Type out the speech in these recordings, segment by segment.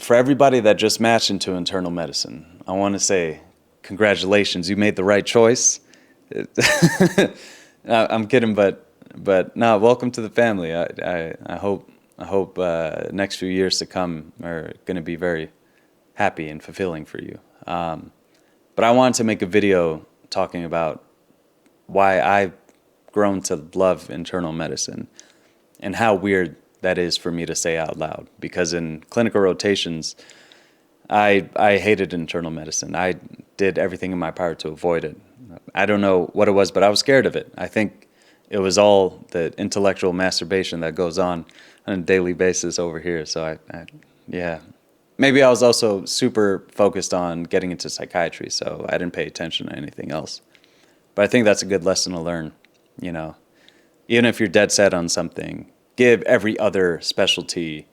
For everybody that just matched into internal medicine, I want to say congratulations. You made the right choice. I'm kidding, but no, welcome to the family. I hope next few years to come are going to be very happy and fulfilling for you. But I wanted to make a video talking about why I've grown to love internal medicine and how weird that is for me to say out loud. Because in clinical rotations, I hated internal medicine. I did everything in my power to avoid it. I don't know what it was, but I was scared of it. I think it was all the intellectual masturbation that goes on a daily basis over here. So yeah. Maybe I was also super focused on getting into psychiatry, so I didn't pay attention to anything else. But I think that's a good lesson to learn, you know. Even if you're dead set on something, give every other specialty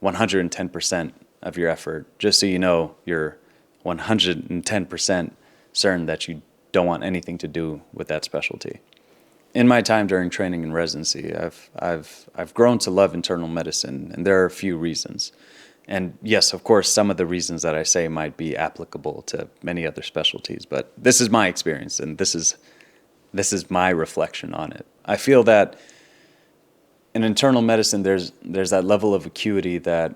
110% of your effort, just so you know you're 110% certain that you don't want anything to do with that specialty. In my time during training in residency, I've grown to love internal medicine, and there are a few reasons. And yes, of course, some of the reasons that I say might be applicable to many other specialties, but this is my experience, and this is my reflection on it. I feel that in internal medicine, there's that level of acuity that,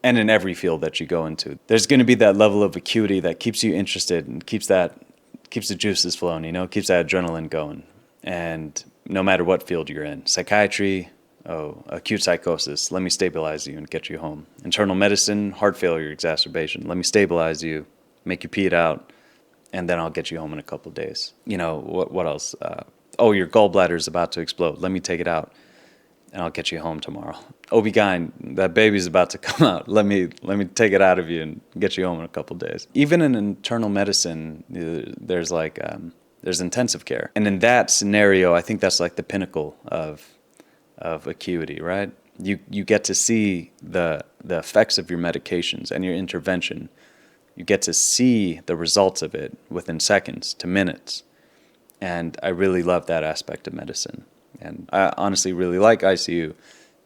and in every field that you go into, there's going to be that level of acuity that keeps you interested and keeps the juices flowing, you know, keeps that adrenaline going. And no matter what field you're in, psychiatry, acute psychosis, let me stabilize you and get you home. Internal medicine, heart failure exacerbation, let me stabilize you, make you pee it out, and then I'll get you home in a couple of days. You know, what else? Your gallbladder is about to explode. Let me take it out, and I'll get you home tomorrow. OB-GYN, that baby's about to come out. Let me take it out of you and get you home in a couple of days. Even in internal medicine, there's intensive care. And in that scenario, I think that's like the pinnacle of acuity, right? You get to see the effects of your medications and your intervention. You get to see the results of it within seconds to minutes. And I really love that aspect of medicine. And I honestly really like ICU,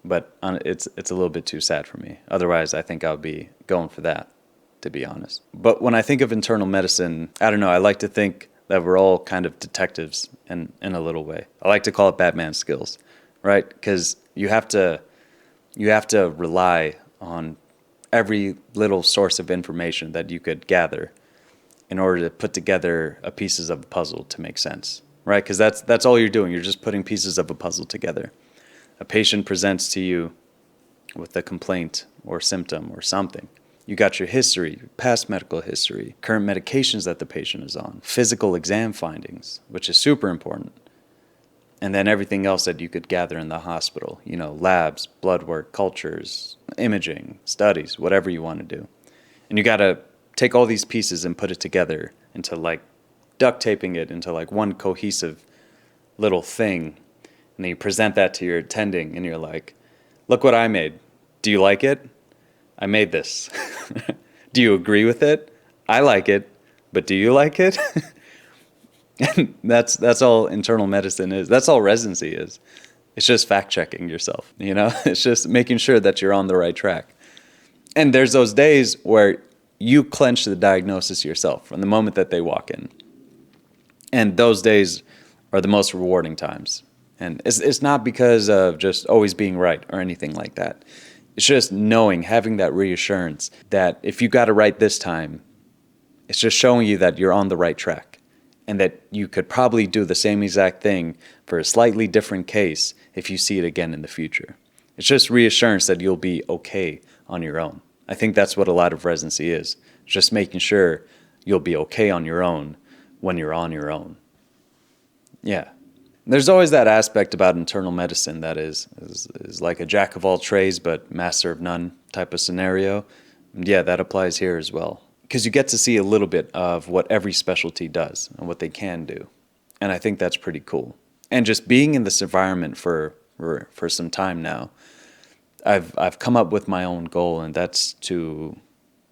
but it's a little bit too sad for me. Otherwise, I think I would be going for that, to be honest. But when I think of internal medicine, I don't know, I like to think that we're all kind of detectives in a little way. I like to call it Batman skills, right? Because you have to rely on every little source of information that you could gather in order to put together pieces of a puzzle to make sense, right? Because that's all you're doing. You're just putting pieces of a puzzle together. A patient presents to you with a complaint or symptom or something. You got your history, past medical history, current medications that the patient is on, physical exam findings, which is super important, and then everything else that you could gather in the hospital, you know, labs, blood work, cultures, imaging, studies, whatever you want to do. And you got to take all these pieces and put it together into like duct taping it into like one cohesive little thing. And then you present that to your attending and you're like, look what I made. Do you like it? I made this. Do you agree with it? I like it, but do you like it? And that's all internal medicine is. That's all residency is. It's just fact-checking yourself, you know? It's just making sure that you're on the right track. And there's those days where you clench the diagnosis yourself from the moment that they walk in. And those days are the most rewarding times. And it's not because of just always being right or anything like that. It's just knowing, having that reassurance that if you got it right this time, it's just showing you that you're on the right track and that you could probably do the same exact thing for a slightly different case if you see it again in the future. It's just reassurance that you'll be okay on your own. I think that's what a lot of residency is, just making sure you'll be okay on your own when you're on your own. Yeah. There's always that aspect about internal medicine that is like a jack of all trades but master of none type of scenario. And yeah, that applies here as well. Because you get to see a little bit of what every specialty does and what they can do. And I think that's pretty cool. And just being in this environment for some time now, I've come up with my own goal, and that's to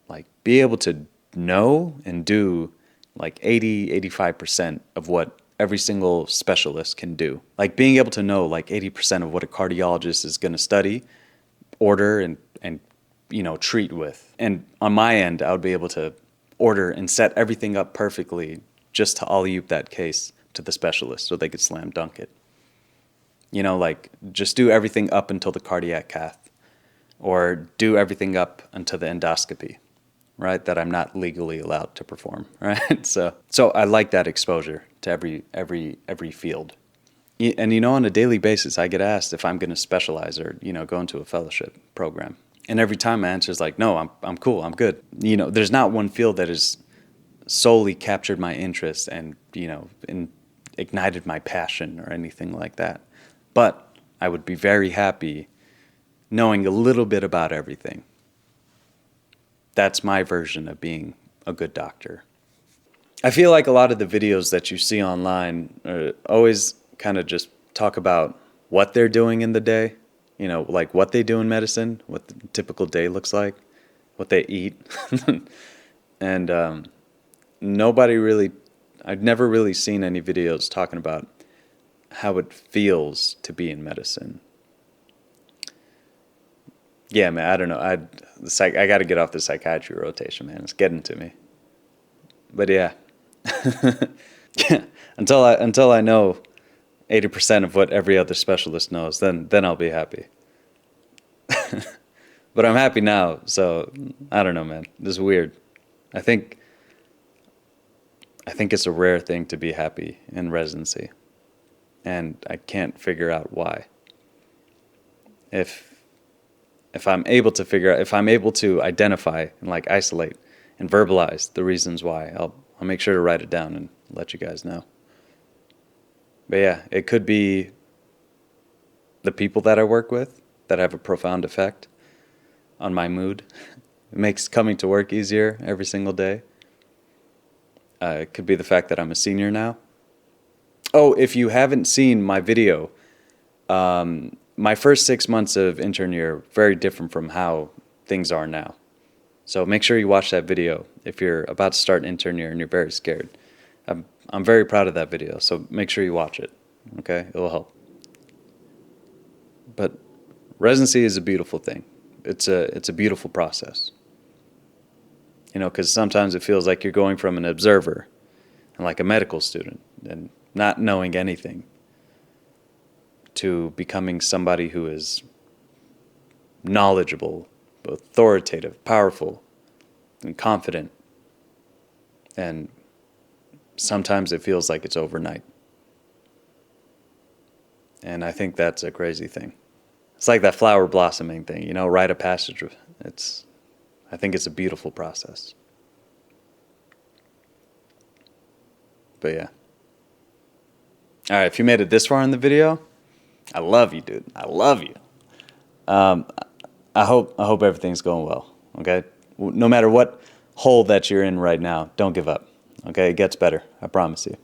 like be able to know and do like 85% of what every single specialist can do. Like being able to know like 80% of what a cardiologist is going to study, order, and treat with. And on my end, I would be able to order and set everything up perfectly just to alley-oop that case to the specialist so they could slam dunk it. Like just do everything up until the cardiac cath, or do everything up until the endoscopy, right? That I'm not legally allowed to perform, right? So I like that exposure to every field. And on a daily basis, I get asked if I'm going to specialize or go into a fellowship program. And every time my answer is like, no, I'm cool, I'm good. There's not one field that has solely captured my interest and ignited my passion or anything like that. But I would be very happy knowing a little bit about everything. That's my version of being a good doctor. I feel like a lot of the videos that you see online always kind of just talk about what they're doing in the day, like what they do in medicine, what the typical day looks like, what they eat. And I've never really seen any videos talking about how it feels to be in medicine. Yeah, man, I don't know. I got to get off the psychiatry rotation, man. It's getting to me. But yeah, until I know 80% of what every other specialist knows, then I'll be happy. But I'm happy now, so I don't know, man. This is weird. I think it's a rare thing to be happy in residency, and I can't figure out why. If I'm able to identify and like isolate and verbalize the reasons why, I'll make sure to write it down and let you guys know. But yeah, it could be the people that I work with that have a profound effect on my mood. It makes coming to work easier every single day. It could be the fact that I'm a senior now. Oh, if you haven't seen my video, my first 6 months of intern year, very different from how things are now. So make sure you watch that video if you're about to start intern year and you're very scared. I'm very proud of that video, so make sure you watch it, okay? It will help. But residency is a beautiful thing. It's a beautiful process. Because sometimes it feels like you're going from an observer and like a medical student and not knowing anything to becoming somebody who is knowledgeable, authoritative, powerful, and confident. And sometimes it feels like it's overnight. And I think that's a crazy thing. It's like that flower blossoming thing, rite of passage. I think it's a beautiful process. But yeah. All right, if you made it this far in the video, I love you, dude. I love you. I hope everything's going well, okay? No matter what hole that you're in right now, don't give up, okay? It gets better, I promise you.